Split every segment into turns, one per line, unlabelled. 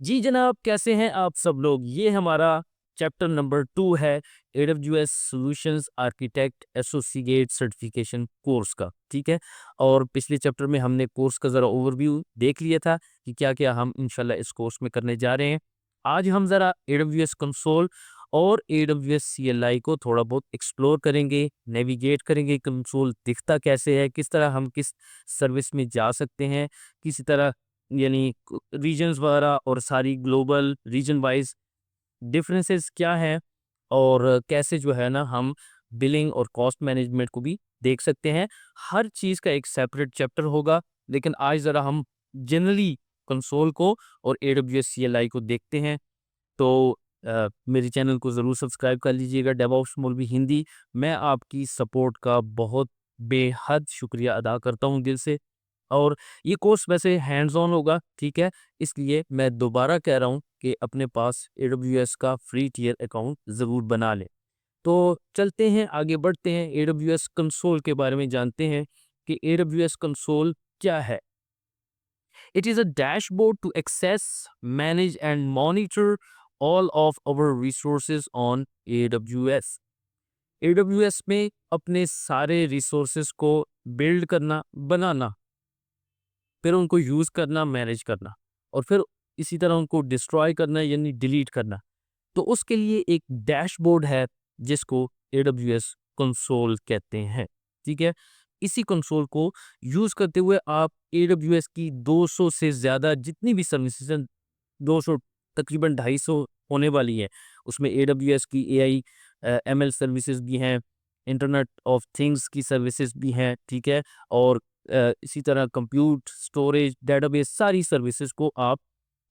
जी जनाब, कैसे हैं आप सब लोग। ये हमारा चैप्टर नंबर 2 है AWS solutions architect associate certification course का। ठीक है, और पिछले चैप्टर में हमने कोर्स का ज़रा ओवरव्यू देख लिया था कि क्या क्या हम इंशाल्लाह इस कोर्स में करने जा रहे हैं। आज हम ज़रा AWS कंसोल और AWS CLI को थोड़ा बहुत एक्सप्लोर करेंगे, नेविगेट करेंगे। कंसोल दिखता कैसे है, किस तरह हम किस सर्विस में जा सकते हैं, किसी तरह यानी रीजन्स वगैरह और सारी ग्लोबल रीजन वाइज डिफरेंसेस क्या हैं, और कैसे जो है ना हम बिलिंग और कॉस्ट मैनेजमेंट को भी देख सकते हैं। हर चीज़ का एक सेपरेट चैप्टर होगा, लेकिन आज ज़रा हम जनरली कंसोल को और AWS CLI को देखते हैं। तो मेरे चैनल को ज़रूर सब्सक्राइब कर लीजिएगा, डेवऑप्स मौलवी हिंदी। मैं आपकी सपोर्ट का बहुत बेहद शुक्रिया अदा करता हूँ दिल से। और ये कोर्स वैसे हैंड्स ऑन होगा, ठीक है, इसलिए मैं दोबारा कह रहा हूँ कि अपने पास AWS का फ्री टियर अकाउंट ज़रूर बना लें। तो चलते हैं, आगे बढ़ते हैं, AWS कंसोल के बारे में जानते हैं कि AWS कंसोल क्या है। It is a dashboard to access, manage and monitor all of our resources on AWS. AWS में अपने सारे रिसोर्सेज को बिल्ड करना, बनाना, फिर उनको यूज़ करना, मैनेज करना, और फिर इसी तरह उनको डिस्ट्रॉय करना यानी डिलीट करना। तो उसके लिए एक डैशबोर्ड है जिसको AWS कंसोल कहते हैं। ठीक है, इसी कंसोल को यूज़ करते हुए आप AWS की 200 से ज़्यादा जितनी भी सर्विसेज हैं, 200 तकरीबन 250 होने वाली है। उसमें AWS की AI ML सर्विसेज भी हैं, इंटरनेट ऑफ थिंग्स की सर्विसेज भी हैं, ठीक है, और इसी तरह कंप्यूट, स्टोरेज, डेटाबेस सारी सर्विसेज को आप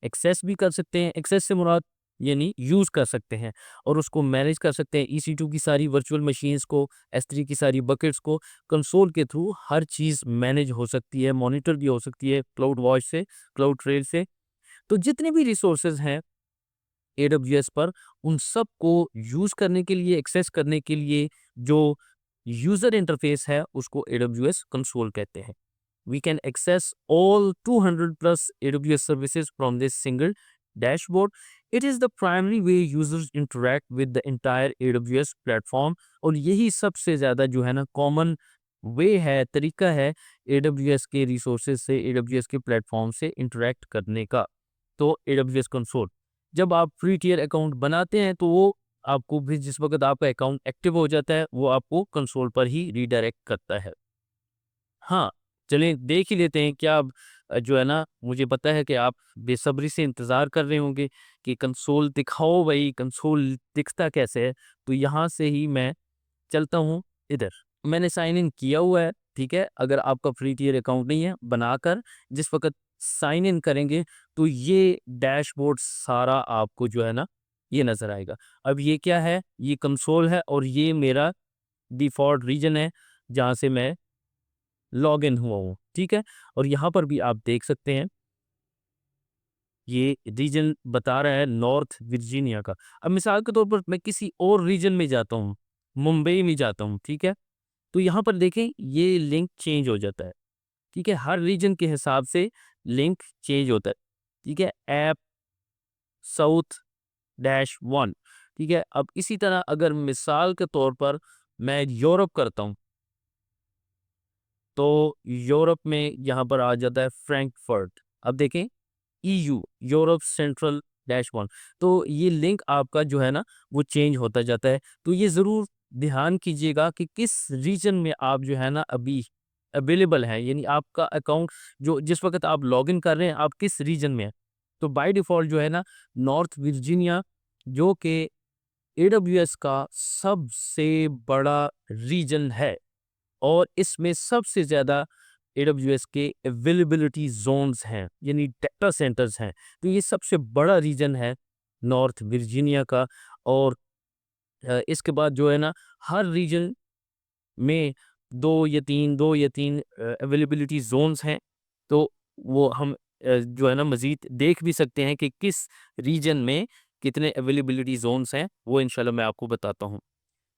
एक्सेस भी कर सकते हैं। एक्सेस से मुराद यानी यूज़ कर सकते हैं, और उसको मैनेज कर सकते हैं। EC2 की सारी वर्चुअल मशीन्स को, S3 की सारी बकेट्स को कंसोल के थ्रू हर चीज़ मैनेज हो सकती है, मॉनिटर भी हो सकती है क्लाउड वॉच से, क्लाउड ट्रेल से। तो जितने भी रिसोर्सेज हैं AWS पर, उन सब को यूज़ करने के लिए, एक्सेस करने के लिए जो यूज़र इंटरफेस है उसको AWS कंसोल कहते हैं। We can access all 200 plus AWS services from this single dashboard. It is the primary way users interact with the entire AWS platform. और यही सबसे ज़्यादा जो है ना कॉमन वे है, तरीका है AWS के रिसोर्सेज से, AWS के प्लेटफॉर्म से इंटरेक्ट करने का। तो AWS कंसोल जब आप फ्री टियर अकाउंट बनाते हैं तो वो आपको भी, जिस वक्त आपका अकाउंट एक्टिव हो जाता है, वो आपको कंसोल पर ही रीडायरेक्ट करता है। हाँ, चलें देख ही लेते हैं क्या अब जो है ना, मुझे पता है कि आप बेसब्री से इंतज़ार कर रहे होंगे कि कंसोल दिखाओ भई, कंसोल दिखता कैसे है? तो यहाँ से ही मैं चलता हूँ इधर। मैंने साइन इन किया हुआ है, ठीक है? अगर आपका फ्री टियर अकाउंट नहीं है, बनाकर जिस वक़्त साइन इन करेंगे, तो ये डैशबोर्ड सारा आपको जो है ना, ये नज़र आएगा। अब ये क्या है? ये कंसोल है और ये मेरा डिफ़ॉल्ट रीजन है, जहाँ से मैं लॉगिन हुआ हूँ, ठीक है? और यहाँ पर भी आप देख सकते हैं, ये रीजन बता रहा है नॉर्थ वर्जीनिया का। अब मिसाल के तौर पर मैं किसी और रीजन में जाता हूँ, मुंबई में जाता हूँ, ठीक है? तो यहाँ पर देखें ये लिंक चेंज हो जाता है, ठीक है? हर रीजन के हिसाब से लिंक चेंज होता है, ठीक है? ऐप साउथ डैश 1, ठीक है? अब इसी तरह अगर मिसाल के तौर पर मैं यूरोप करता हूँ, तो यूरोप में यहाँ पर आ जाता है फ्रैंकफर्ट। अब देखें EU यूरोप सेंट्रल डैश 1, तो ये लिंक आपका जो है ना वो चेंज होता जाता है। तो ये ज़रूर ध्यान कीजिएगा कि किस रीजन में आप जो है ना अभी अवेलेबल हैं, यानी आपका अकाउंट जो जिस वक़्त आप लॉगिन कर रहे हैं आप किस रीजन में हैं। तो बाय डिफ़ॉल्ट जो है ना नॉर्थ वर्जीनिया, जो कि AWS का सबसे बड़ा रीजन है, और इसमें सबसे ज़्यादा AWS के अवेलेबिलिटी ज़ोन्स हैं, यानी डाटा सेंटर्स हैं। तो ये सबसे बड़ा रीजन है नॉर्थ वर्जीनिया का। और इसके बाद जो है ना हर रीजन में 2 या 3 अवेलेबिलिटी ज़ोन्स हैं। तो वो हम जो है ना मज़ीद देख भी सकते हैं कि किस रीजन में कितने अवेलेबिलिटी ज़ोन्स हैं, वो इंशाल्लाह मैं आपको बताता हूँ।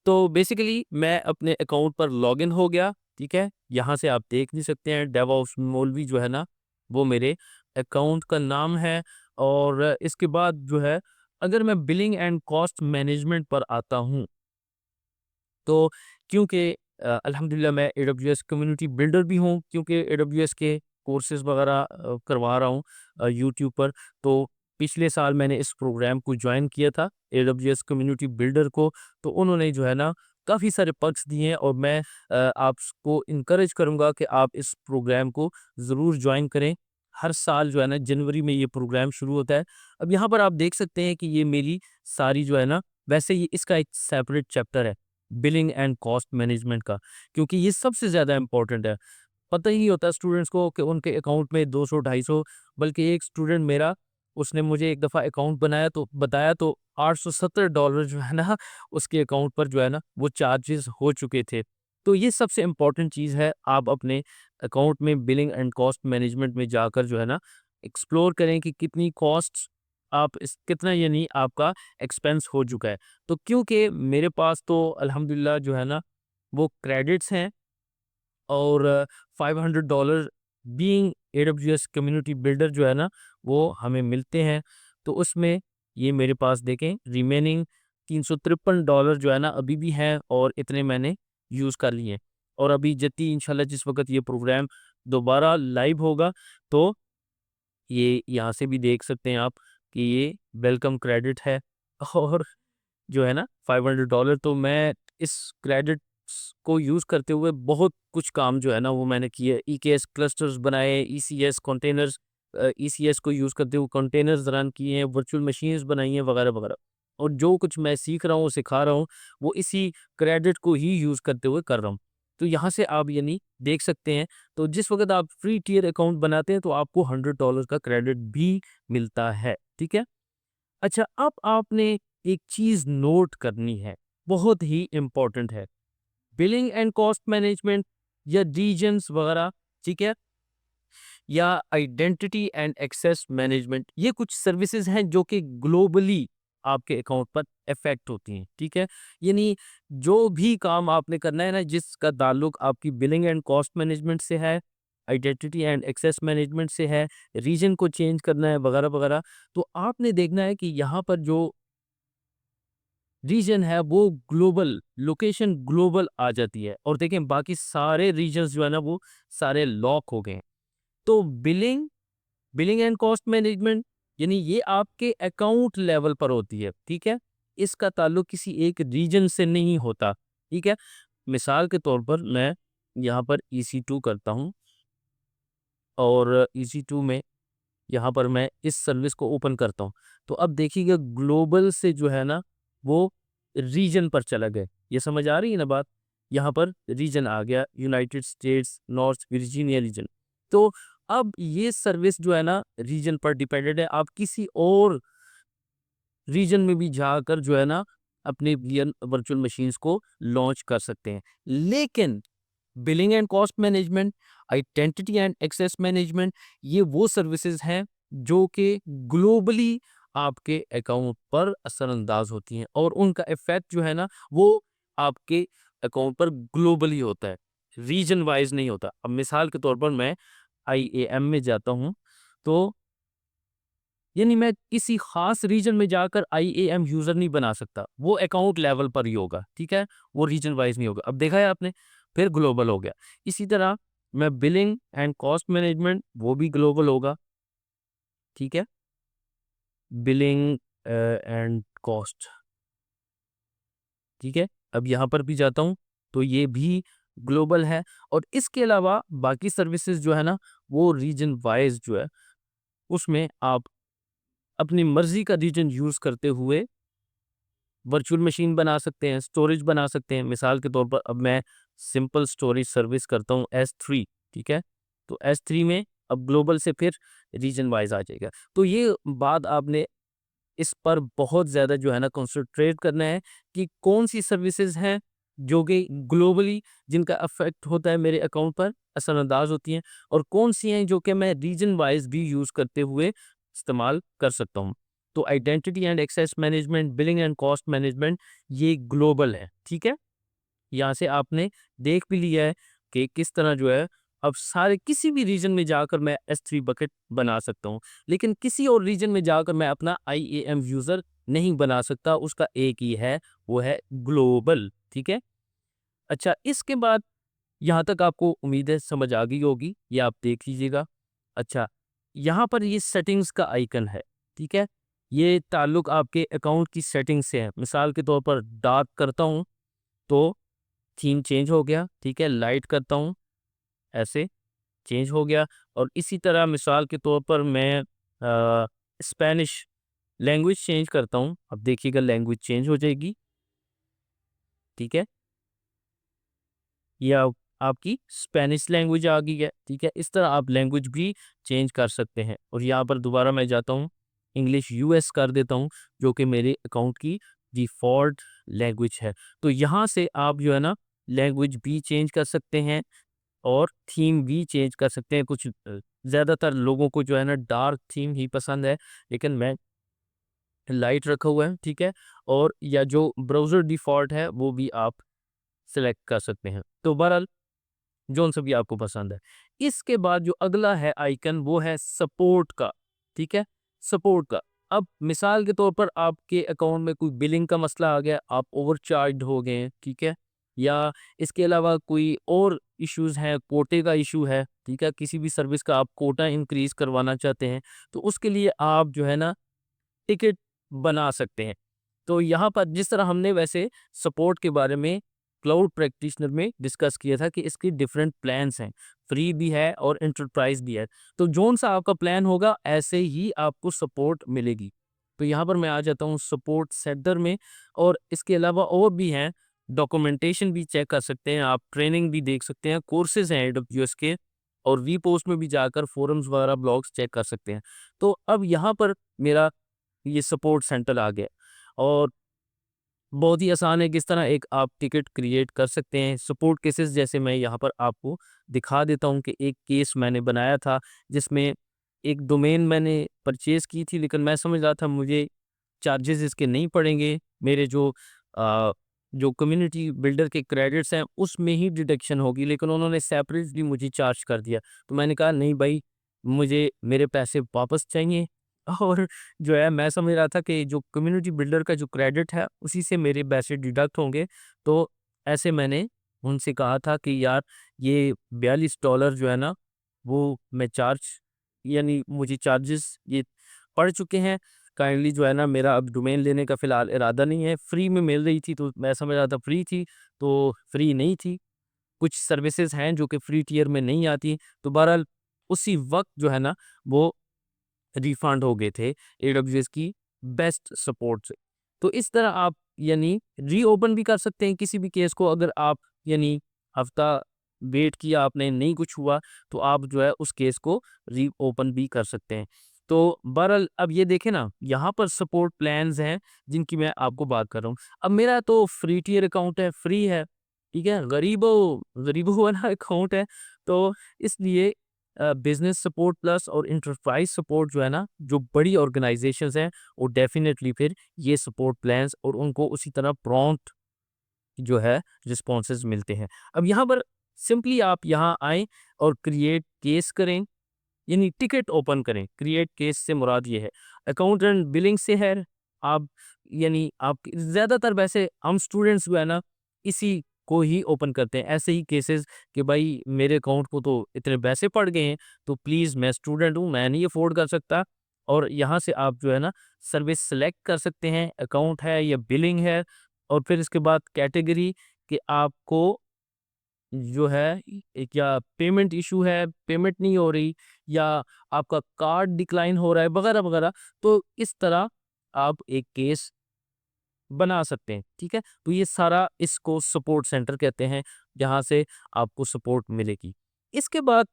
तो बेसिकली मैं अपने अकाउंट पर लॉगिन हो गया, ठीक है? यहाँ से आप देख भी सकते हैं डेवऑप्स मौलवी जो है ना, वो मेरे अकाउंट का नाम है, और इसके बाद जो है अगर मैं बिलिंग एंड कॉस्ट मैनेजमेंट पर आता हूँ, तो क्योंकि अल्हम्दुलिल्लाह मैं एडब्ल्यूएस कम्युनिटी बिल्डर भी हूँ, क्योंकि एडब्ल्यूएस के कोर्सेज वगैरह करवा रहा हूँ यूट्यूब पर। तो पिछले साल मैंने इस प्रोग्राम को ज्वाइन किया था, एडब्ल्यूएस कम्युनिटी बिल्डर को। तो उन्होंने जो है ना काफ़ी सारे पर्क्स दिए हैं, और मैं आपको इनकरेज करूँगा कि आप इस प्रोग्राम को ज़रूर ज्वाइन करें। हर साल जो है ना जनवरी में ये प्रोग्राम शुरू होता है। अब यहाँ पर आप देख सकते हैं कि ये मेरी सारी जो है ना, वैसे ये इसका एक सेपरेट चैप्टर है बिलिंग एंड कॉस्ट मैनेजमेंट का, क्योंकि ये सबसे ज़्यादा इम्पोर्टेंट है। पता ही नहीं होता स्टूडेंट्स को कि उनके अकाउंट में 200 250, बल्कि एक स्टूडेंट मेरा, उसने मुझे एक दफ़ा अकाउंट बनाया तो बताया तो $870 जो है ना उसके अकाउंट पर जो है ना वो चार्जेस हो चुके थे। तो ये सबसे इम्पोर्टेंट चीज़ है, आप अपने अकाउंट में बिलिंग एंड कॉस्ट मैनेजमेंट में जाकर जो है ना एक्सप्लोर करें कि कितनी कॉस्ट आप इस कितना यानी आपका एक्सपेंस हो चुका है। तो क्योंकि मेरे पास तो अल्हम्दुलिल्लाह जो है ना वो क्रेडिट्स हैं, और $500 बीइंग एडब्ल्यूएस कम्युनिटी बिल्डर जो है ना वो हमें मिलते हैं। तो उसमें ये मेरे पास देखें रिमेनिंग $353 जो है ना अभी भी हैं, और इतने मैंने यूज़ कर लिए हैं। और अभी जल्दी इंशाल्लाह जिस वक़्त ये प्रोग्राम दोबारा लाइव होगा, तो ये यहाँ से भी देख सकते हैं आप कि ये वेलकम क्रेडिट है। और जो है ना $500, तो मैं इस क्रेडिट्स को यूज़ करते हुए बहुत कुछ काम जो है ना वो मैंने किए। ईकेएस क्लस्टर्स बनाए, ईसीएस कंटेनर्स, ईसीएस को यूज़ करते हुए कंटेनर्स रन किए हैं, वर्चुअल मशीन्स बनाई हैं वगैरह वगैरह। और जो कुछ मैं सीख रहा हूँ सिखा रहा हूँ वो इसी क्रेडिट को ही यूज़ करते हुए कर रहा हूँ। तो यहाँ से आप यानी देख सकते हैं, तो जिस वक्त आप फ्री टियर अकाउंट बनाते हैं तो आपको $100 का क्रेडिट भी मिलता है। ठीक है। अच्छा, अब आपने एक चीज़ नोट करनी है, बहुत ही इम्पोर्टेंट है। बिलिंग एंड कॉस्ट मैनेजमेंट या रीजन्स वगैरह, ठीक है, या आइडेंटिटी एंड एक्सेस मैनेजमेंट, ये कुछ सर्विसेज हैं जो कि ग्लोबली आपके अकाउंट पर इफेक्ट होती हैं। ठीक है, यानी जो भी काम आपने करना है ना जिसका ताल्लुक आपकी बिलिंग एंड कॉस्ट मैनेजमेंट से है, आइडेंटिटी एंड एक्सेस मैनेजमेंट से है, रीजन को चेंज करना है वगैरह वगैरह, तो आपने देखना है कि यहाँ पर जो रीजन है वो ग्लोबल, लोकेशन ग्लोबल आ जाती है, और देखें बाकी सारे रीजन्स जो है ना वो सारे लॉक हो गए हैं। तो billing billing and cost management यानी ये आपके अकाउंट लेवल पर होती है। ठीक है, इसका ताल्लुक किसी एक रीजन से नहीं होता। ठीक है, मिसाल के तौर पर मैं यहाँ पर EC2 करता हूँ, और EC2 में यहाँ पर मैं इस सर्विस को ओपन करता हूँ, तो अब देखिएगा ग्लोबल से जो है ना वो रीजन पर चला गया। ये समझ आ रही है ना बात? यहाँ पर रीजन आ गया, United States, North Virginia region. तो अब ये सर्विस जो है ना रीजन पर डिपेंडेंट है, आप किसी और रीजन में भी जाकर जो है ना अपने वर्चुअल मशीन्स को लॉन्च कर सकते हैं। लेकिन billing and cost management, identity and access management, ये वो सर्विसेज हैं जो कि ग्लोबली आपके अकाउंट पर असरअंदाज होती हैं, और उनका इफेक्ट जो है ना वो आपके अकाउंट पर ग्लोबली होता है, रीजन वाइज नहीं होता। अब मिसाल के तौर पर मैं IAM में जाता हूँ, तो यानी मैं किसी खास रीजन में जाकर IAM यूजर नहीं बना सकता, वो अकाउंट लेवल पर ही होगा। ठीक है, वो रीजन वाइज नहीं होगा। अब देखा है आपने, फिर ग्लोबल हो गया। इसी तरह मैं बिलिंग एंड कॉस्ट मैनेजमेंट, वो भी ग्लोबल होगा। ठीक है, बिलिंग एंड कॉस्ट, ठीक है, अब यहाँ पर भी जाता हूँ तो ये भी ग्लोबल है। और इसके अलावा बाकी सर्विसेज जो है ना वो रीजन वाइज जो है उसमें आप अपनी मर्जी का रीजन यूज करते हुए वर्चुअल मशीन बना सकते हैं, स्टोरेज बना सकते हैं। मिसाल के तौर पर अब मैं सिंपल स्टोरेज सर्विस करता हूँ S3। ठीक है, तो S3 में अब ग्लोबल से फिर रीजन वाइज आ जाएगा। तो ये बात आपने इस पर बहुत ज़्यादा जो है ना कंसंट्रेट करना है कि कौन सी सर्विसेज हैं जो कि ग्लोबली जिनका अफेक्ट होता है मेरे अकाउंट पर, असरअंदाज होती हैं, और कौन सी हैं जो कि मैं रीजन वाइज भी यूज़ करते हुए इस्तेमाल कर सकता हूँ। तो identity and access management, billing and cost management, ये ग्लोबल है। ठीक है, यहाँ से आपने देख भी लिया है कि किस तरह जो है अब सारे किसी भी रीजन में जाकर मैं S3 बकेट बना सकता हूँ, लेकिन किसी और रीजन में जाकर मैं अपना IAM यूज़र नहीं बना सकता, उसका एक ही है, वो है ग्लोबल। ठीक है? अच्छा, इसके बाद यहाँ तक आपको उम्मीद है समझ आ गई होगी, ये आप देख लीजिएगा। अच्छा, यहाँ पर ये सेटिंग्स का आइकन है, ठीक है? ये ताल्लुक आपके अकाउंट की सेटिंग से है। मिसाल के तौर पर डार्क करता हूँ, तो थीम चेंज हो गया, ठीक है? लाइट करता हूँ, ऐसे चेंज हो गया। और इसी तरह मिसाल के तौर पर मैं स्पेनिश लैंग्वेज चेंज करता हूँ, अब देखिएगा लैंग्वेज चेंज हो जाएगी, ठीक है? ये आपकी स्पेनिश लैंग्वेज आ गई है, ठीक है? इस तरह आप लैंग्वेज भी चेंज कर सकते हैं। और यहाँ पर दोबारा मैं जाता हूँ, इंग्लिश यूएस कर देता हूँ, जो कि मेरे अकाउंट की डिफ़ॉल्ट लैंग्वेज है। तो यहाँ से आप जो है ना लैंग्वेज भी चेंज कर सकते हैं और थीम भी चेंज कर सकते हैं। कुछ ज़्यादातर लोगों को जो है ना डार्क थीम ही पसंद है, लेकिन मैं लाइट रखा हुआ है, ठीक है? और या जो ब्राउज़र डिफ़ॉल्ट है, वो भी आप सेलेक्ट कर सकते हैं। तो बहरहाल जौन-सा भी आपको पसंद है। इसके बाद जो अगला है आइकन, वो है सपोर्ट का, ठीक है? सपोर्ट का। अब मिसाल के तौर पर आपके अकाउंट में कोई बिलिंग का मसला आ गया, आप ओवरचार्ज्ड हो गए हैं, ठीक है? या इसके अलावा कोई और इश्यूज़ हैं, कोटे का इश्यू है, ठीक है? किसी भी सर्विस का आप कोटा इंक्रीज़ करवाना चाहते हैं, तो उसके लिए आप जो है ना टिकट बना सकते हैं। तो यहाँ पर जिस तरह हमने वैसे सपोर्ट के बारे में क्लाउड प्रैक्टिशनर में डिस्कस किया था कि इसकी डिफरेंट प्लान्स हैं, फ्री भी है और एंटरप्राइज भी है। तो जौन सा आपका प्लान होगा ऐसे ही आपको सपोर्ट मिलेगी। तो यहाँ पर मैं आ जाता हूँ सपोर्ट सेंटर में। और इसके अलावा और भी हैं, डॉक्यूमेंटेशन भी चेक कर सकते हैं आप, ट्रेनिंग भी देख सकते हैं, कोर्सेज हैं AWS के, और वी पोस्ट में भी जाकर फोरम्स वगैरह ब्लॉग्स चेक कर सकते हैं। तो अब यहाँ पर मेरा ये सपोर्ट सेंटर आ गया और बहुत ही आसान है किस तरह एक आप टिकट क्रिएट कर सकते हैं। सपोर्ट केसेस जैसे मैं यहाँ पर आपको दिखा देता हूँ कि एक केस मैंने बनाया था जिसमें एक डोमेन मैंने परचेज़ की थी, लेकिन मैं समझ रहा था मुझे चार्जेस इसके नहीं पड़ेंगे। मेरे जो कम्युनिटी बिल्डर के क्रेडिट्स हैं उसमें ही डिडक्शन होगी, लेकिन उन्होंने सेपरेटली मुझे चार्ज कर दिया। तो मैंने कहा नहीं भाई, मुझे मेरे पैसे वापस चाहिए। और जो है मैं समझ रहा था कि जो कम्युनिटी बिल्डर का जो क्रेडिट है उसी से मेरे पैसे डिडक्ट होंगे। तो ऐसे मैंने उनसे कहा था कि यार ये $42 जो है ना वो मैं चार्ज, यानी मुझे चार्जेस ये पड़ चुके हैं। काइंडली जो है ना मेरा अब डोमेन लेने का फ़िलहाल इरादा नहीं है। फ्री में मिल रही थी तो मैं समझ रहा था फ्री थी, तो फ्री नहीं थी। कुछ सर्विसेज़ हैं जो कि फ्री टियर में नहीं आती। तो बहरहाल उसी वक़्त जो है ना वो रिफंड हो गए थे AWS की बेस्ट सपोर्ट से। तो इस तरह आप यानी रीओपन भी कर सकते हैं किसी भी केस को। अगर आप यानी हफ्ता वेट किया आपने, नहीं कुछ हुआ, तो आप जो है उस केस को रीओपन भी कर सकते हैं। तो बहरहाल अब ये देखें ना, यहाँ पर सपोर्ट प्लान्स हैं जिनकी मैं आपको बात कर रहा हूँ। अब मेरा तो फ्री टियर अकाउंट है, फ्री है, ठीक है? गरीबों गरीबों वाला अकाउंट है, तो इसलिए बिजनेस सपोर्ट प्लस और इंटरप्राइज सपोर्ट जो है ना, जो बड़ी ऑर्गेनाइजेशंस हैं, वो डेफिनेटली फिर ये सपोर्ट प्लान्स और उनको उसी तरह प्रॉम्प्ट जो है रिस्पॉन्सेज मिलते हैं। अब यहाँ पर सिंपली आप यहाँ आएँ और क्रिएट केस करें, यानी टिकट ओपन करें। क्रिएट केस से मुराद ये है अकाउंट एंड बिलिंग से है। आप यानी आप ज़्यादातर वैसे हम स्टूडेंट्स जो है ना इसी को ही ओपन करते हैं, ऐसे ही केसेस कि भाई मेरे अकाउंट को तो इतने पैसे पड़ गए हैं, तो प्लीज़ मैं स्टूडेंट हूँ, मैं नहीं अफोर्ड कर सकता। और यहाँ से आप जो है ना सर्विस सेलेक्ट कर सकते हैं, अकाउंट है या बिलिंग है। और फिर इसके बाद कैटेगरी कि आपको जो है एक या पेमेंट इशू है, पेमेंट नहीं हो रही, या आपका कार्ड डिक्लाइन हो रहा है, वगैरह वगैरह। तो इस तरह आप एक केस बना सकते हैं, ठीक है? तो ये सारा इसको सपोर्ट सेंटर कहते हैं, जहाँ से आपको सपोर्ट मिलेगी। इसके बाद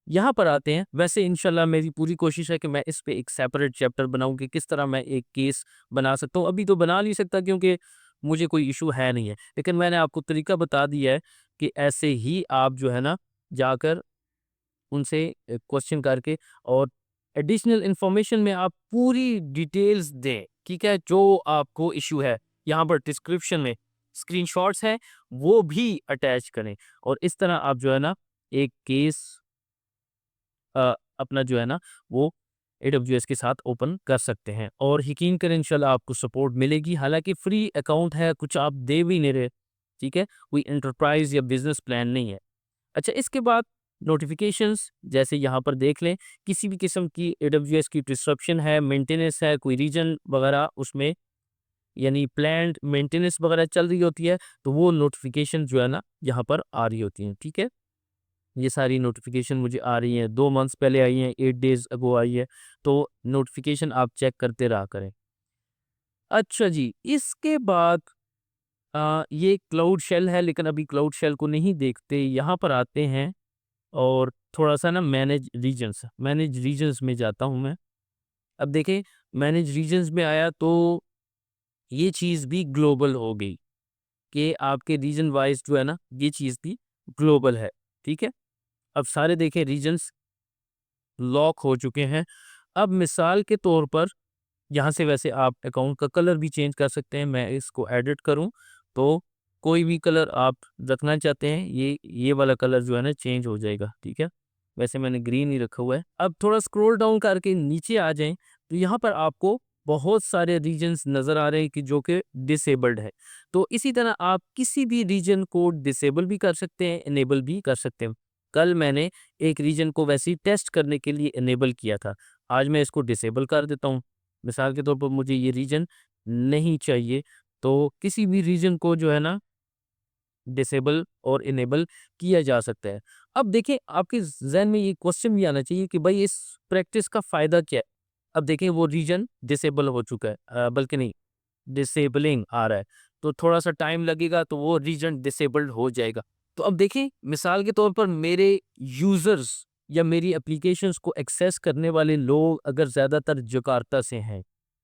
यहाँ पर आते हैं, वैसे इंशाल्लाह मेरी पूरी कोशिश है कि मैं इस पे एक सेपरेट चैप्टर बनाऊँ कि किस तरह मैं एक केस बना सकता हूँ। अभी तो बना नहीं सकता क्योंकि मुझे कोई इशू है नहीं है, लेकिन मैंने आपको तरीका बता दिया है कि ऐसे ही आप जो है ना जाकर उनसे क्वेश्चन करके और एडिशनल इन्फॉर्मेशन में आप पूरी डिटेल्स दें, ठीक है? जो आपको इश्यू है, यहाँ पर डिस्क्रिप्शन में स्क्रीनशॉट्स हैं, वो भी अटैच करें। और इस तरह आप जो है ना एक केस अपना जो है ना वो AWS के साथ ओपन कर सकते हैं और यकीन करें इंशाल्लाह आपको सपोर्ट मिलेगी। हालाँकि फ्री अकाउंट है, कुछ आप दे भी नहीं रहे, ठीक है? कोई एंटरप्राइज़ या बिज़नेस प्लान नहीं है। अच्छा, इसके बाद नोटिफ़िकेशंस जैसे यहाँ पर देख लें, किसी भी किस्म की AWS की डिस्रप्शन है, मेंटेनेंस है, कोई रीजन वगैरह उसमें यानी प्लान्ड मेंटेनेंस वगैरह चल रही होती है, तो वो नोटिफ़िकेशन जो है ना यहाँ पर आ रही होती हैं, ठीक है? ये सारी नोटिफ़िकेशन मुझे आ रही हैं, 2 मंथ्स पहले आई हैं, 8 डेज़ अगो आई है, तो नोटिफ़िकेशन आप चेक करते रहा करें। अच्छा जी, इसके बाद ये क्लाउड शेल है लेकिन अभी क्लाउड शेल को नहीं देखते, यहाँ पर आते हैं और थोड़ा-सा ना मैनेज रीजन्स में जाता हूँ मैं। अब देखें मैनेज रीजन्स में आया तो ये चीज़ भी ग्लोबल हो गई कि आपके रीजन वाइज़ जो है ना, ये चीज़ भी ग्लोबल है, ठीक है? अब सारे देखें रीजन्स लॉक हो चुके हैं। अब मिसाल के तौर पर यहाँ से वैसे आप अकाउंट का कलर भी चेंज कर सकते हैं। मैं इसको एडिट करूँ तो कोई भी कलर आप रखना चाहते हैं, ये वाला कलर जो है ना चेंज हो जाएगा, ठीक है? वैसे मैंने ग्रीन ही रखा हुआ है। अब थोड़ा स्क्रॉल डाउन करके नीचे आ जाएँ, तो यहाँ पर आपको बहुत सारे रीजन्स नज़र आ रहे हैं कि जो कि डिसेबल्ड है। तो इसी तरह आप किसी भी रीजन को डिसेबल भी कर सकते हैं, इनेबल भी कर सकते हैं। कल मैंने एक रीजन को वैसे ही टेस्ट करने के लिए इनेबल किया था। आज मैं इसको डिसेबल कर देता हूँ। मिसाल के तौर पर मुझे ये रीजन नहीं चाहिए, तो किसी भी रीजन को जो है ना डिसेबल और इनेबल किया जा सकता है। अब देखिए आपके ज़हन में ये क्वेश्चन भी आना चाहिए कि भाई इस प्रैक्टिस का फ़ायदा क्या है? अब देखिए वो रीजन डिसेबल हो चुका है, बल्कि नहीं, डिसेबलिंग आ रहा है, तो थोड़ा-सा टाइम लगेगा तो वो रीजन डिसेबल्ड हो जाएगा। तो अब देखें मिसाल के तौर पर मेरे यूज़र्स या मेरी एप्लीकेशंस को एक्सेस करने वाले लोग अगर ज़्यादातर जकार्ता से हैं,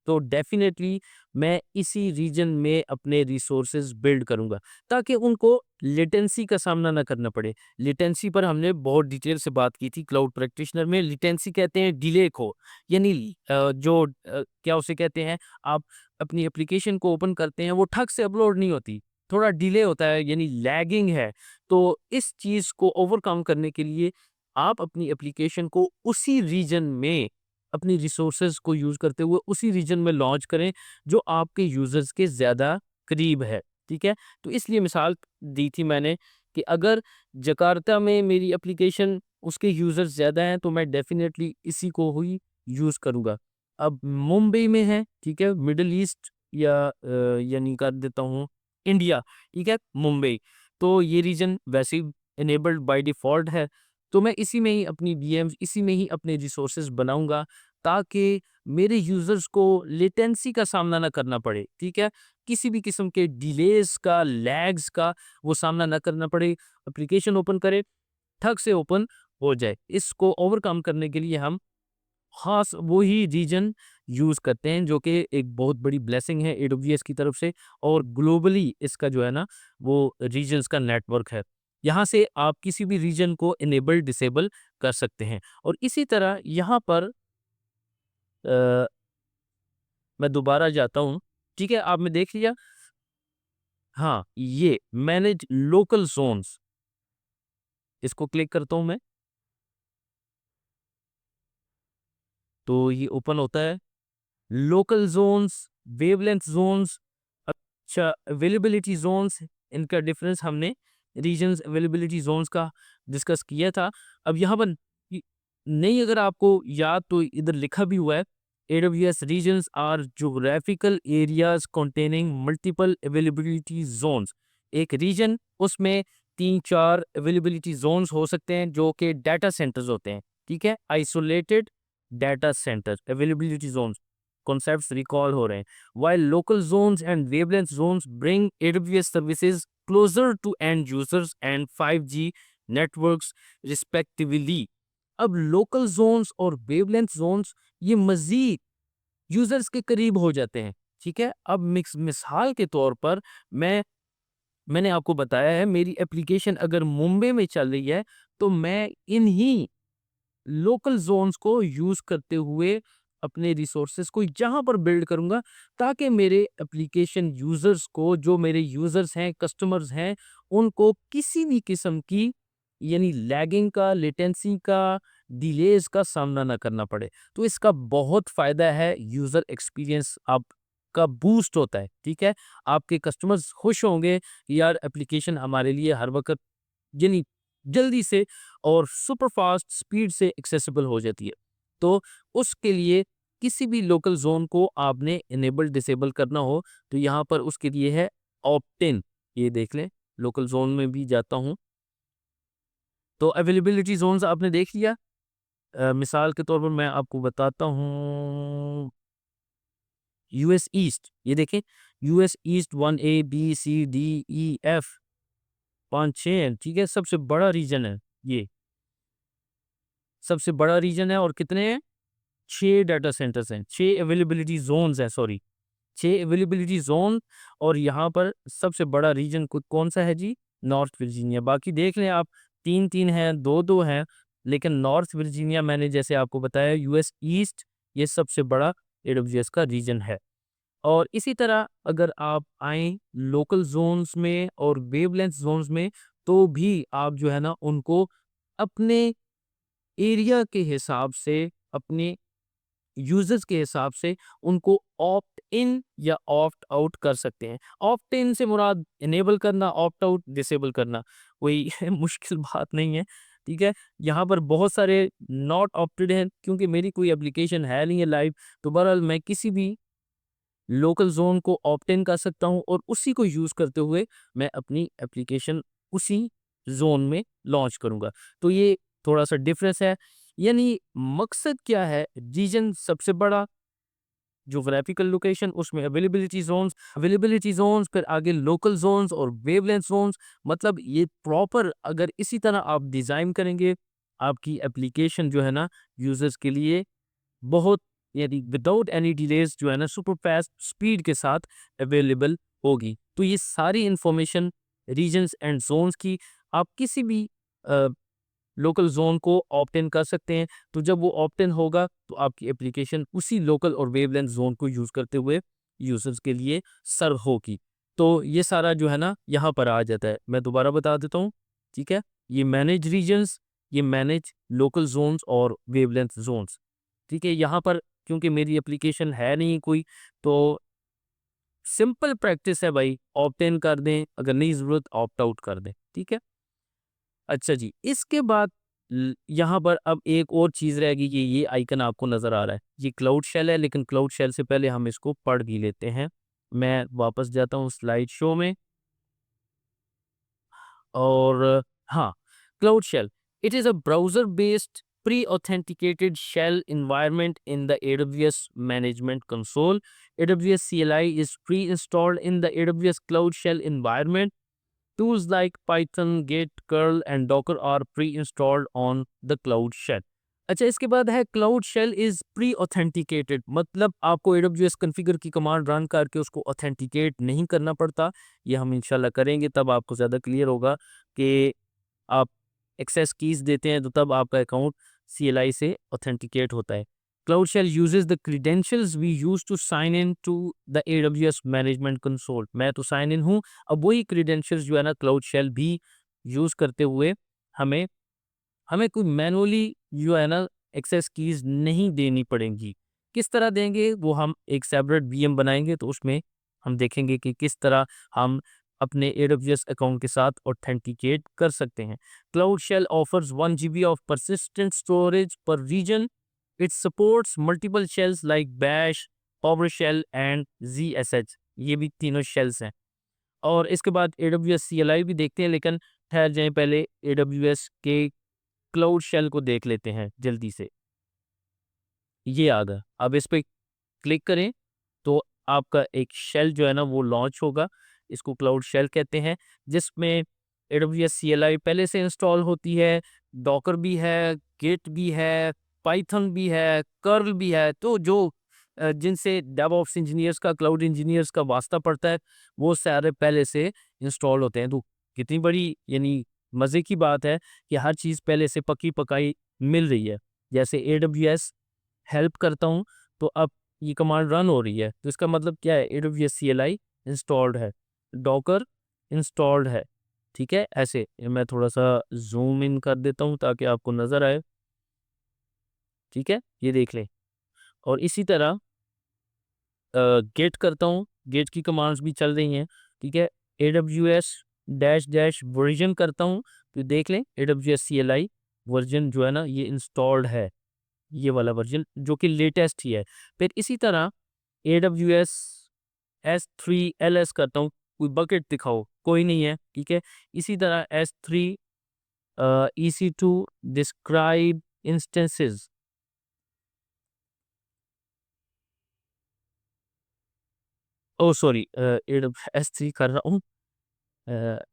तो डेफ़िनेटली मैं इसी रीजन में अपने रिसोर्सेज़ बिल्ड करूँगा, ताकि उनको लेटेंसी का सामना ना करना पड़े। लेटेंसी पर हमने बहुत डिटेल से बात की थी क्लाउड प्रैक्टिशनर में। लेटेंसी कहते हैं डिले को, यानी क्या उसे कहते हैं, आप अपनी एप्लीकेशन को ओपन करते हैं, वो ठक से अपलोड नहीं होती, थोड़ा डिले होता है यानी लैगिंग है। तो इस चीज़ को ओवरकम करने के लिए आप अपनी एप्लीकेशन को उसी रीजन में अपनी रिसोर्सेज़ को यूज़ करते हुए उसी रीजन में लॉन्च करें जो आपके यूज़र्स के ज़्यादा करीब है, ठीक है? तो इसलिए मिसाल दी थी मैंने कि अगर जकार्ता में मेरी एप्लीकेशन उसके यूज़र्स ज़्यादा हैं तो मैं डेफ़िनेटली इसी को ही यूज़ करूँगा। अब मुंबई में है, ठीक है? मिडल ईस्ट या यानी कर देता हूँ इंडिया, ठीक है? मुंबई। तो ये रीजन वैसे ही इनेबल्ड बाय डिफ़ॉल्ट है, तो मैं इसी में ही अपनी वीएम्स, इसी में ही अपने रिसोर्सेज़ बनाऊँगा ताकि मेरे यूज़र्स को लेटेंसी का सामना ना करना पड़े, ठीक है? किसी भी किस्म के डिलेज़ का, लैग्स का वो सामना ना करना पड़े। एप्लीकेशन ओपन करें, ठक से ओपन हो जाए। इसको ओवरकम करने के लिए हम ख़ास वो ही रीजन यूज़ करते हैं जो कि एक बहुत बड़ी ब्लेसिंग है एडब्ल्यूएस की तरफ से और ग्लोबली इसका जो है ना वो रीजन्स का नेटवर्क है। यहाँ से आप किसी भी रीजन को इनेबल डिसेबल कर सकते हैं और इसी तरह यहाँ पर अ, मैं दोबारा जाता हूँ, ठीक है? आपने देख लिया? हाँ, ये मैनेज लोकल ज़ोन्स इसको क्लिक करता हूँ मैं, तो ये ओपन होता है। लोकल ज़ोन्स, वेवलेंथ ज़ोन्स, अच्छा अवेलेबिलिटी ज़ोन्स, इनका डिफरेंस हमने रीजन्स अवेलेबिलिटी ज़ोन्स का डिस्कस किया था। अब यहाँ पर इ नहीं अगर आपको याद तो इधर लिखा भी हुआ है, AWS regions are geographical areas containing multiple availability zones. एक रीजन उसमें 3-4 अवेलेबिलिटी ज़ोन्स हो सकते हैं जो कि डाटा सेंटर्स होते हैं, ठीक है? Isolated data centre availability zones concepts recall हो रहे हैं। While local zones and wavelength zones bring AWS services closer to end users and 5G networks respectively. अब लोकल जोन्स और वेवलेंथ जोन्स ये मजीद यूजर्स के करीब हो जाते हैं, ठीक है? अब मिसाल के तौर पर मैंने आपको बताया है मेरी एप्लीकेशन अगर मुंबई में चल रही है तो मैं इन्हीं लोकल ज़ोन्स को यूज़ करते हुए अपने रिसोर्सेज़ को यहाँ पर बिल्ड करूँगा ताकि मेरे एप्लीकेशन यूज़र्स को जो मेरे यूज़र्स हैं, कस्टमर्स हैं, उनको किसी भी किस्म की यानी लैगिंग का, लेटेंसी का, डिलेज का सामना ना करना पड़े। तो इसका बहुत फ़ायदा है, यूज़र एक्सपीरियंस आपका बूस्ट होता है, ठीक है? आपके कस्टमर्स खुश होंगे कि यार एप्लीकेशन हमारे लिए हर वक़्त यानी जल्दी से और सुपर फास्ट स्पीड से एक्सेसिबल हो जाती है। तो उसके लिए किसी भी लोकल ज़ोन को आपने इनेबल डिसेबल करना हो, तो यहाँ पर उसके लिए है ऑप्ट इन। ये देख लें, लोकल ज़ोन में भी जाता हूँ, तो अवेलेबिलिटी ज़ोन्स आपने देख लिया। मिसाल के तौर पर मैं आपको बताता हूँ, यूएस ईस्ट, ये देखें, यूएस ईस्ट 1A, बी, सी, डी, ई, एफ 5-6 हैं, ठीक है? सबसे बड़ा रीजन है ये, सबसे बड़ा रीजन है और कितने हैं? 6 डाटा सेंटर्स हैं, 6 अवेलेबिलिटी ज़ोन्स हैं, सॉरी 6 अवेलेबिलिटी ज़ोन। और यहाँ पर सबसे बड़ा रीजन कौन-सा है जी? North Virginia. बाकी देख लें आप, 3-3 हैं, 2-2 हैं, लेकिन नॉर्थ वर्जीनिया मैंने जैसे आपको बताया यूएस ईस्ट, ये सबसे बड़ा एडब्ल्यूएस का रीजन है। और इसी तरह अगर आप आएँ लोकल ज़ोन्स में और वेवलेंथ ज़ोन्स में, तो भी आप जो है ना उनको अपने एरिया के हिसाब से, अपने यूज़र्स के हिसाब से उनको ऑप्ट इन या ऑप्ट आउट कर सकते हैं। ऑप्ट इन से मुराद इनेबल करना, ऑप्ट आउट डिसेबल करना, कोई मुश्किल बात नहीं है, ठीक है? यहाँ पर बहुत सारे नॉट ऑप्टेड हैं, क्योंकि मेरी कोई एप्लीकेशन है नहीं है लाइव, तो बहरहाल मैं किसी भी लोकल ज़ोन को ऑप्ट इन कर सकता हूँ और उसी को यूज़ करते हुए मैं अपनी एप्लीकेशन उसी ज़ोन में लॉन्च करूँगा। तो ये थोड़ा-सा डिफ़रेंस है। यानी मकसद क्या है? रीजन सबसे बड़ा, ज्योग्राफिकल लोकेशन, उसमें अवेलेबिलिटी ज़ोन्स, फिर आगे लोकल ज़ोन्स और वेवलेंथ ज़ोन्स। मतलब ये प्रॉपर अगर इसी तरह आप डिज़ाइन करेंगे, आपकी एप्लीकेशन जो है ना यूज़र्स के लिए बहुत, यानी विदाउट एनी डिलेज जो है ना सुपर फास्ट स्पीड के साथ अवेलेबल होगी। तो ये सारी इंफॉर्मेशन रीजन्स एंड ज़ोन्स की, आप किसी भी लोकल ज़ोन को ऑप्ट इन कर सकते हैं। तो जब वो ऑप्ट इन होगा, तो आपकी एप्लीकेशन उसी लोकल और वेवलेंथ ज़ोन को यूज़ करते हुए यूज़र्स के लिए सर्व होगी। तो ये सारा जो है ना यहाँ पर आ जाता है। मैं दोबारा बता देता हूँ, ठीक है? ये मैनेज रीजन्स, ये मैनेज लोकल ज़ोन्स और वेवलेंथ ज़ोन्स, ठीक है? यहाँ पर क्योंकि मेरी एप्लीकेशन है नहीं कोई, तो सिंपल प्रैक्टिस है भाई, ऑप्ट इन कर दें, अगर नहीं ज़रूरत ऑप्ट आउट कर दें, ठीक है? अच्छा जी, इसके बाद यहाँ पर अब एक और चीज़ रहेगी कि ये आइकन आपको नज़र आ रहा है, ये क्लाउड शेल है, लेकिन क्लाउड शेल से पहले हम इसको पढ़ भी लेते हैं। मैं वापस जाता हूँ स्लाइड शो में और हाँ, cloud shell, it is a browser based pre authenticated shell environment in the AWS management console. AWS CLI is pre-installed in the AWS Cloud Shell environment. Tools like Python, Git, curl and Docker are pre-installed on the Cloud Shell. अच्छा, इसके बाद है cloud shell is pre authenticated, मतलब आपको AWS configure की command run करके उसको authenticate नहीं करना पड़ता। ये हम इंशाल्लाह करेंगे, तब आपको ज़्यादा क्लियर होगा कि आप एक्सेस कीज़ देते हैं तो तब आपका अकाउंट CLI से ऑथेंटिकेट होता है। Cloud shell uses the credentials we use to sign in to the AWS management console. मैं तो साइन इन हूँ, अब वही क्रेडेंशियल्स जो है ना क्लाउड शेल भी यूज़ करते हुए हमें हमें कोई मैनुअली जो है ना एक्सेस कीज़ नहीं देनी पड़ेंगी। किस तरह देंगे, वो हम एक सेपरेट VM बनाएँगे, तो उसमें हम देखेंगे कि किस तरह हम अपने AWS अकाउंट के साथ ऑथेंटिकेट कर सकते हैं। Cloud shell offers 1 GB of persistent storage per region. It supports multiple shells like bash, PowerShell and ZSH, ये भी तीनों शेल्स हैं। और इसके बाद AWS CLI भी देखते हैं, लेकिन ठहर जाएँ, पहले AWS के क्लाउड शेल को देख लेते हैं जल्दी से। ये आ गया, अब इस पे क्लिक करें तो आपका एक शेल जो है ना वो लॉन्च होगा। इसको क्लाउड शेल कहते हैं, जिसमें AWS CLI पहले से इंस्टॉल होती है, डॉकर भी है, गिट भी है, पाइथन भी है, कर्ल भी है। तो जो जिनसे डेवऑप्स इंजीनियर्स का, क्लाउड इंजीनियर्स का वास्ता पड़ता है, वो सारे पहले से इंस्टॉल होते हैं। तो कितनी बड़ी यानी मज़े की बात है कि हर चीज़ पहले से पकी पकाई मिल रही है। जैसे AWS हेल्प करता हूँ, तो अब ये कमांड रन हो रही है, तो इसका मतलब क्या है, AWS CLI इंस्टॉल्ड है, डॉकर इंस्टॉल्ड है, ठीक है, ऐसे मैं थोड़ा सा जूम इन कर देता हूँ ताकि आपको नज़र आए। ठीक है, ये देख लें। और इसी तरह गेट करता हूँ, गेट की कमांड्स भी चल रही हैं। ठीक है, AWS डैश डैश वर्जन करता हूँ, तो देख लें AWS CLI वर्जन जो है ना ये इंस्टॉल्ड है, ये वाला वर्जन जो कि लेटेस्ट ही है। फिर इसी तरह AWS S3 LS करता हूँ, कोई बकेट दिखाओ, कोई नहीं है। ठीक है, इसी तरह S3 EC2 डिस्क्राइब इंस्टेंसेस, ओ सॉरी S3 कर रहा हूँ। अ,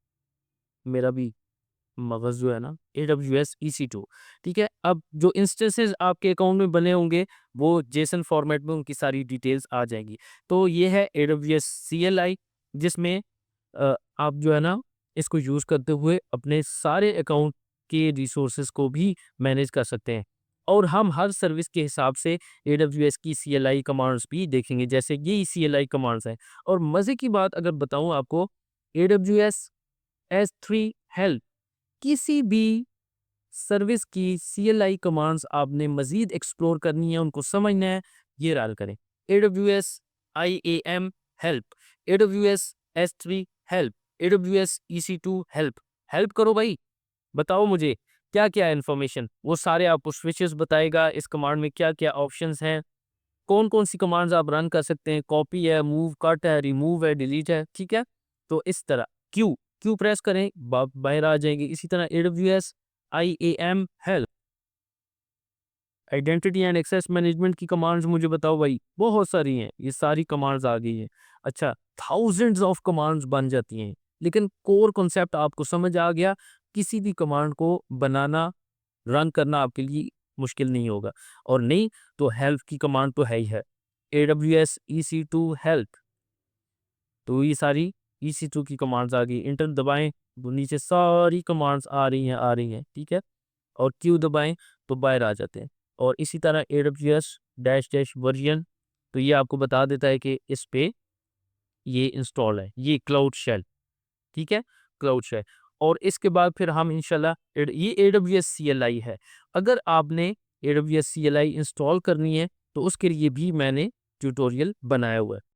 मेरा भी मगज़ जो है ना AWS EC2। ठीक है, अब जो इंस्टेंसेस आपके अकाउंट में बने होंगे वो जेसन फॉर्मेट में उनकी सारी डिटेल्स आ जाएंगी। तो ये है AWS CLI, जिसमें आप जो है ना इसको यूज़ करते हुए अपने सारे अकाउंट के रिसोर्सेज को भी मैनेज कर सकते हैं। और हम हर सर्विस के हिसाब से AWS की CLI कमांड्स भी देखेंगे, जैसे ये CLI कमांड्स हैं। और मज़े की बात अगर बताऊं आपको, AWS S3 हेल्प किसी भी सर्विस की CLI कमांड्स आपने मज़ीद एक्सप्लोर करनी है, उनको समझना है, ये डायल करें AWS IAM help, AWS S3 help, AWS EC2 help. Help करो भाई, बताओ मुझे क्या-क्या है इन्फॉर्मेशन, वो सारे आपको स्विचेस बताएगा, इस कमांड में क्या-क्या ऑप्शंस हैं, कौन-कौन सी कमांड्स आप रन कर सकते हैं, कॉपी है, मूव, कट है, रिमूव है, डिलीट है। ठीक है? तो इस तरह क्यू क्यू प्रेस करें, बाहर आ जाएंगे। इसी तरह AWS IAM help, identity and access management की कमांड्स मुझे बताओ भाई, बहुत सारी हैं, ये सारी कमांड्स आ गई हैं। अच्छा, थाउजेंड्स ऑफ कमांड्स बन जाती हैं, लेकिन कोर कॉन्सेप्ट आपको समझ आ गया, किसी भी कमांड को बनाना, रन करना आपके लिए मुश्किल नहीं होगा। और नहीं तो हेल्प की कमांड तो है ही है, AWS EC2 हेल्प। तो ये सारी EC2 की कमांड्स आ गई, इंटर दबाएं तो नीचे सारी कमांड्स आ रही हैं। ठीक है, और क्यू दबाएं तो बाहर आ जाते हैं। और इसी तरह AWS डैश डैश वर्जन, तो ये आपको बता देता है कि इस पे ये इंस्टॉल है, ये क्लाउड शेल। ठीक है, क्लाउड शेल। और इसके बाद फिर हम इंशाल्लाह ये AWS CLI है। अगर आपने AWS CLI इंस्टॉल करनी है तो उसके लिए भी मैंने ट्यूटोरियल बनाया हुआ है।